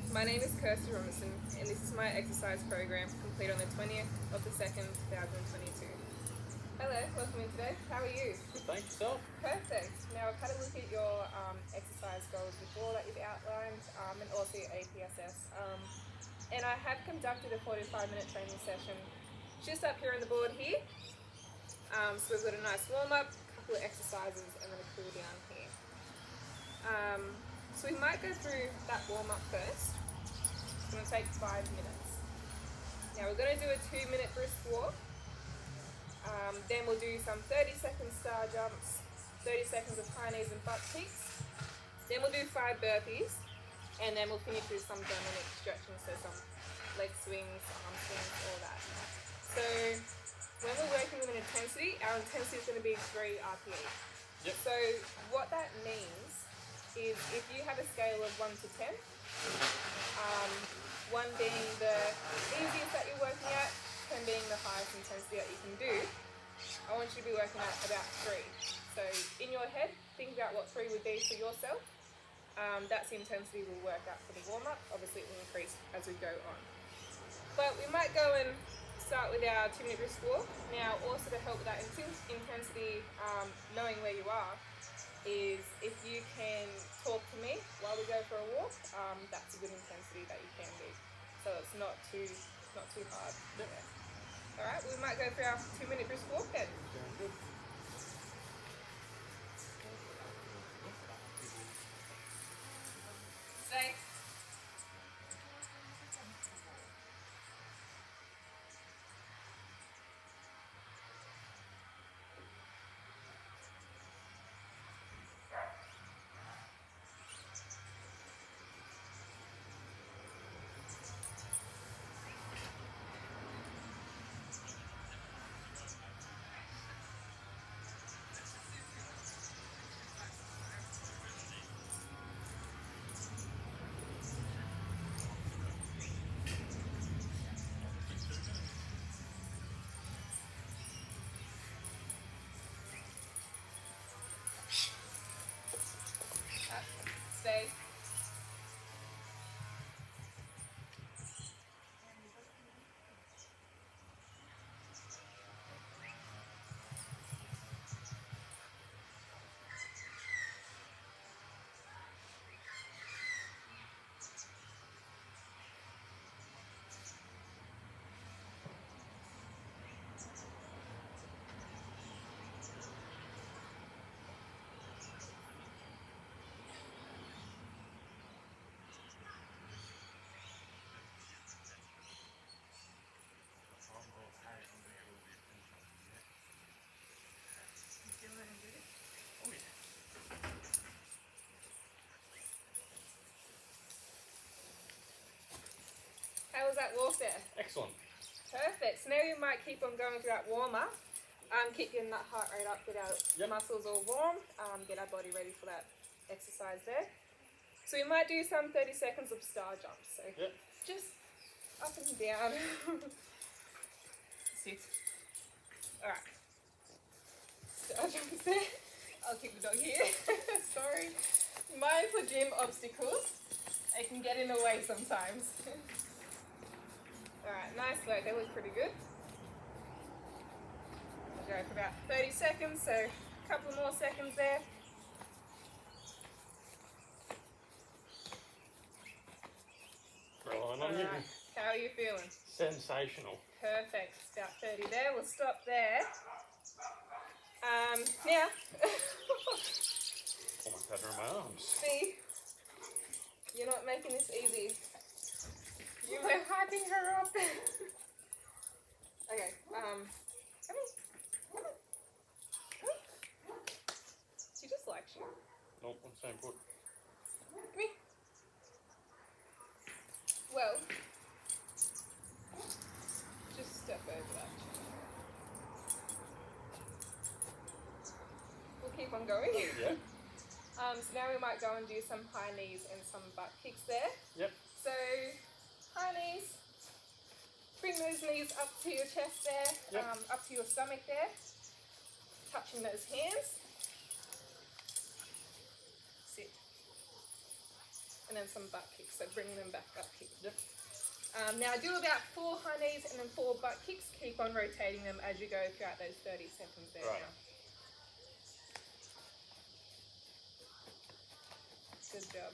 My name is Kirsty Robinson, and this is my exercise program complete on the 20th of the 2nd, 2022. Hello, welcome in today. How are you? Good, thanks yourself. Perfect. Now I've had a look at your exercise goals before that you've outlined, and also your APSS. And I have conducted a 45-minute training session just up here on the board here. So we've got a nice warm-up, a couple of exercises, and then a cool down here. So we might go through that warm-up first. It's going to take 5 minutes. Now we're going to do a 2-minute brisk walk. Then we'll do some 30-second star jumps, 30 seconds of high knees and butt kicks. Then we'll do 5 burpees, and then we'll finish with some dynamic stretching, so some leg swings, arm swings, all that. So when we're working with an intensity, our intensity is going to be 3 RPE. Yep. So what that means is if you have a scale of 1 to 10, 1 being the easiest that you're working at, 10 being the highest intensity that you can do, I want you to be working at about 3. So in your head, think about what 3 would be for yourself. That's the intensity we'll work out for the warm-up. Obviously it will increase as we go on. But we might go and start with our 2-minute brisk walk. Now also to help with that intensity, knowing where you are, is if you can talk to me while we go for a walk, that's a good intensity that you can do. So it's not too hard. Yeah. Alright, we might go for our 2-minute brisk walk then. Good. Stay. Stay. How was that walk there? Excellent. Perfect. So now we might keep on going through that warm-up. Keep getting that heart rate up, get our muscles all warm, get our body ready for that exercise there. So we might do some 30 seconds of star jumps. So just up and down. Sit. Alright. Star jumps there. I'll keep the dog here. Sorry. Mindful gym obstacles. They can get in the way sometimes. Alright, nice work. They look pretty good. We'll go for about 30 seconds, so a couple more seconds there. Relying on you. How are you feeling? Sensational. Perfect. About 30 there. We'll stop there. Now, Almost had her in my arms. see, you're not making this easy. You were hyping her up. Okay, come here. Come here. Come here. She just likes you. Nope, I'm staying put. Come here. Well, just step over that. We'll keep on going. Yeah. So now we might go and do some high knees and some butt kicks there. Yep. So, high knees. Bring those knees up to your chest there, up to your stomach there. Touching those hands. Sit. and then some butt kicks, so bringing them back up here. Yep. Now do about 4 high knees and then 4 butt kicks. Keep on rotating them as you go throughout those 30 seconds there Right. now. Good job.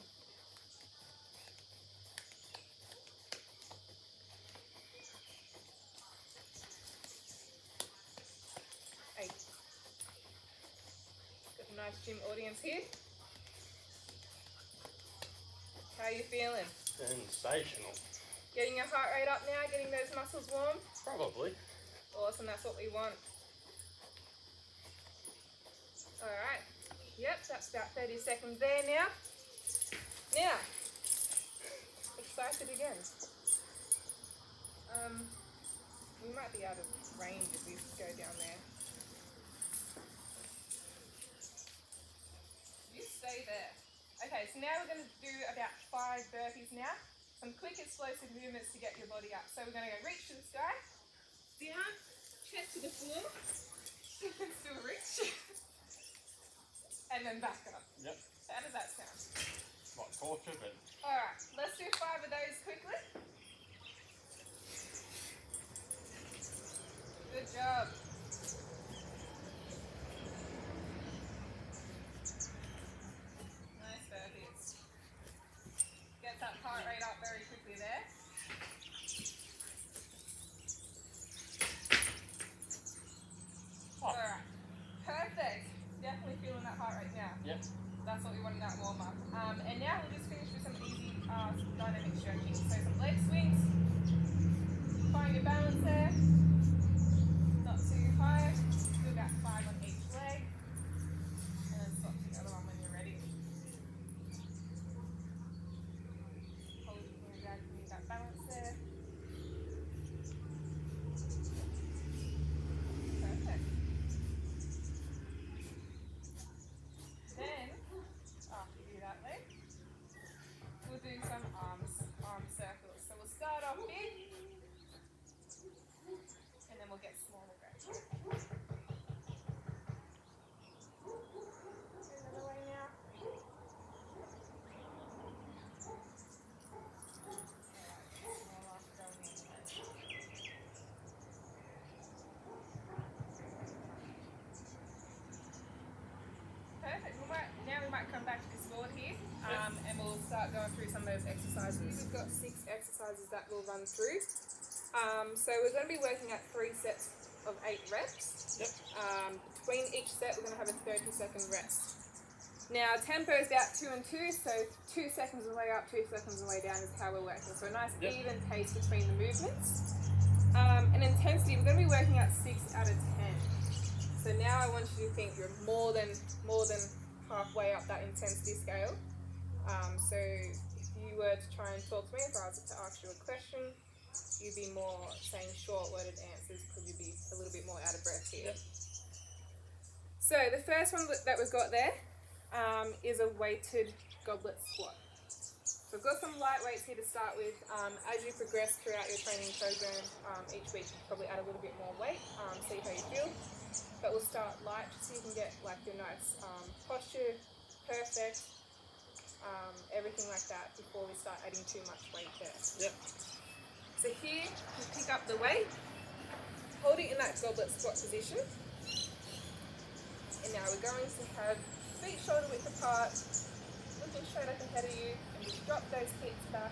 Hey. Got a nice gym audience here. How are you feeling? Sensational. Getting your heart rate up now, getting those muscles warm? Probably. Awesome, that's what we want. Alright, yep, that's about 30 seconds there now. Now, excited again. We might be out of range if we go down there. You stay there. Okay, so now we're going to do about 5 burpees now. Some quick explosive movements to get your body up. So we're going to go reach to the sky, down, chest to the floor, you can still reach, and then back up. Yep. How does that sound? Like torture, but Alright, let's do 5 of those quickly. Good job. Nice burpees. Get that heart rate up very quickly there. oh, Alright, perfect. Definitely feeling that heart rate now. yep. That's what we want in that warm up. And now we'll just finish with some easy dynamic stretching. So some leg swings. Find your balance there. Not too high. Do about 5 on each leg. And then swap to the other one when you're ready. Hold your finger down to need that balance there. Perfect. Then, after you do that leg, we'll do some arm circles. So we'll start off big, and then we'll get smaller gradually. Another way now. Alright, smaller going in way. Perfect. Now we might come back to this board here, and we'll start going through some of those exercises. We've got 6 exercises that we'll run through. So we're going to be working at 3 sets of 8 reps. Yep. Between each set, we're going to have a 30-second rest. Now, tempo is about 2 and 2, so 2 seconds of the way up, 2 seconds of the way down is how we're working. So a nice Yep. even pace between the movements. And intensity, we're going to be working at 6 out of 10. So now I want you to think you're more than halfway up that intensity scale. So if you were to try and talk to me, if I was to ask you a question, you'd be more saying short-worded answers because you'd be a little bit more out of breath here. Yep. So the first one that we've got there is a weighted goblet squat. So I've got some light weights here to start with. As you progress throughout your training program, each week you probably add a little bit more weight, see how you feel. But we'll start light just so you can get like your nice posture, perfect, everything like that before we start adding too much weight there. Yep. So here, you pick up the weight, hold it in that goblet squat position. And now we're going to have feet shoulder width apart, looking straight up ahead of you, and just drop those hips back,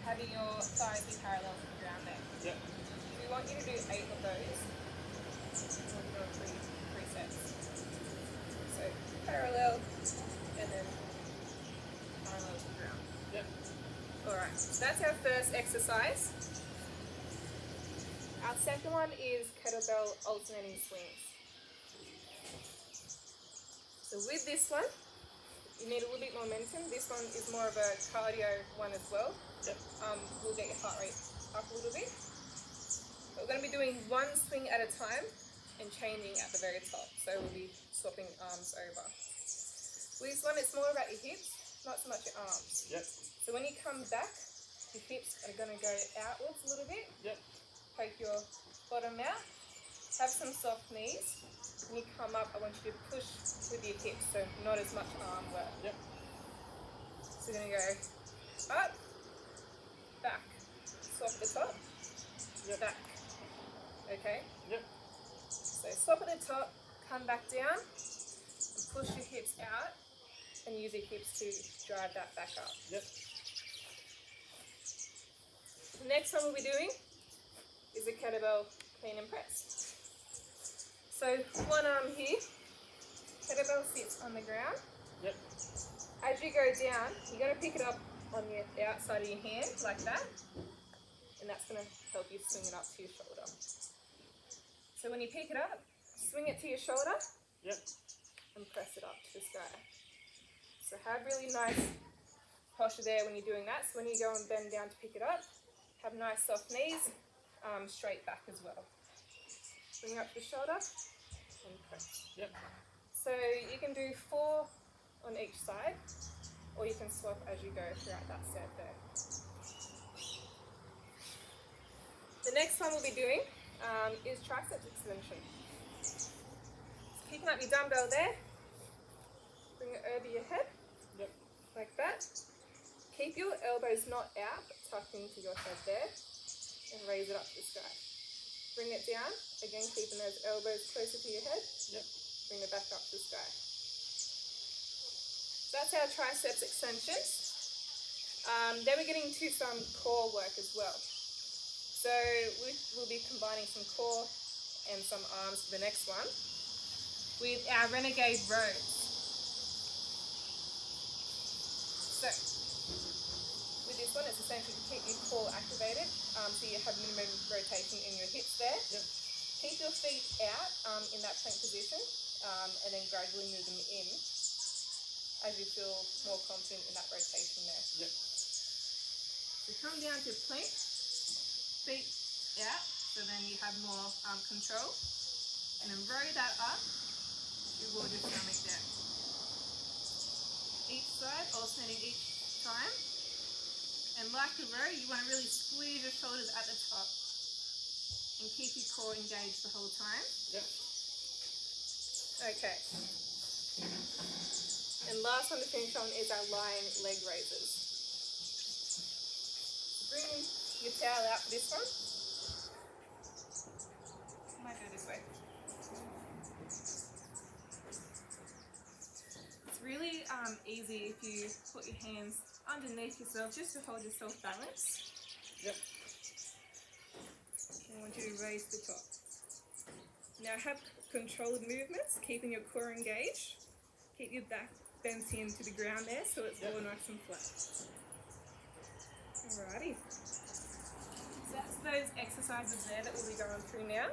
having your thighs be parallel to the ground there. Yep. We want you to do 8 of those. We're doing 3 sets. So parallel, and then parallel to the ground. Yep. Alright, so that's our first exercise. Our second one is kettlebell alternating swings. So with this one, you need a little bit more momentum. This one is more of a cardio one as well. Yep. We'll get your heart rate up a little bit. But we're going to be doing 1 swing at a time and changing at the very top. So we'll be swapping arms over. With this one, it's more about your hips, not so much your arms. Yep. So when you come back, your hips are going to go outwards a little bit. Yep. Take your bottom out. Have some soft knees. When you come up, I want you to push with your hips, so not as much arm work. Yep. So we're going to go up, back. Swap the top, Yep. back. Okay? Yep. So swap at the top, come back down, and push your hips out, and use your hips to drive that back up. Yep. The next one we'll be doing is a kettlebell clean and press. So one arm here, kettlebell sits on the ground. Yep. As you go down, you got to pick it up on the outside of your hand like that, and that's going to help you swing it up to your shoulder. So when you pick it up, swing it to your shoulder Yep. and press it up to the sky. So have really nice posture there when you're doing that. So when you go and bend down to pick it up, have nice soft knees, straight back as well. Bring it up to the shoulder and press. Yep. So you can do 4 on each side, or you can swap as you go throughout that set there. The next one we'll be doing is triceps extension. So picking up your dumbbell there, bring it over your head, Yep. like that. Keep your elbows not out, but tucked into your head there, and raise it up to the sky. Bring it down, again keeping those elbows closer to your head. Yep. Bring it back up to the sky. That's our triceps extensions. Then we're getting to some core work as well. So we'll be combining some core and some arms for the next one with our renegade rows. So with this one, it's essentially to keep your core activated, so you have minimum rotation in your hips there. Yep. Keep your feet out in that plank position, and then gradually move them in as you feel more confident in that rotation there. Yep. So come down to plank, feet out, so then you have more control, and then row that up towards your stomach down. Each side, alternating each time. And like a row, you want to really squeeze your shoulders at the top and keep your core engaged the whole time. Yep. Okay. And last one to finish on is our lying leg raises. Bring your towel out for this one. Might go this way. It's really easy if you put your hands underneath yourself just to hold yourself balanced. Yep. I want you to raise the top. Now have controlled movements, keeping your core engaged. Keep your back bent into the ground there so it's all nice and flat. Alrighty. So that's those exercises there that we'll be going through now.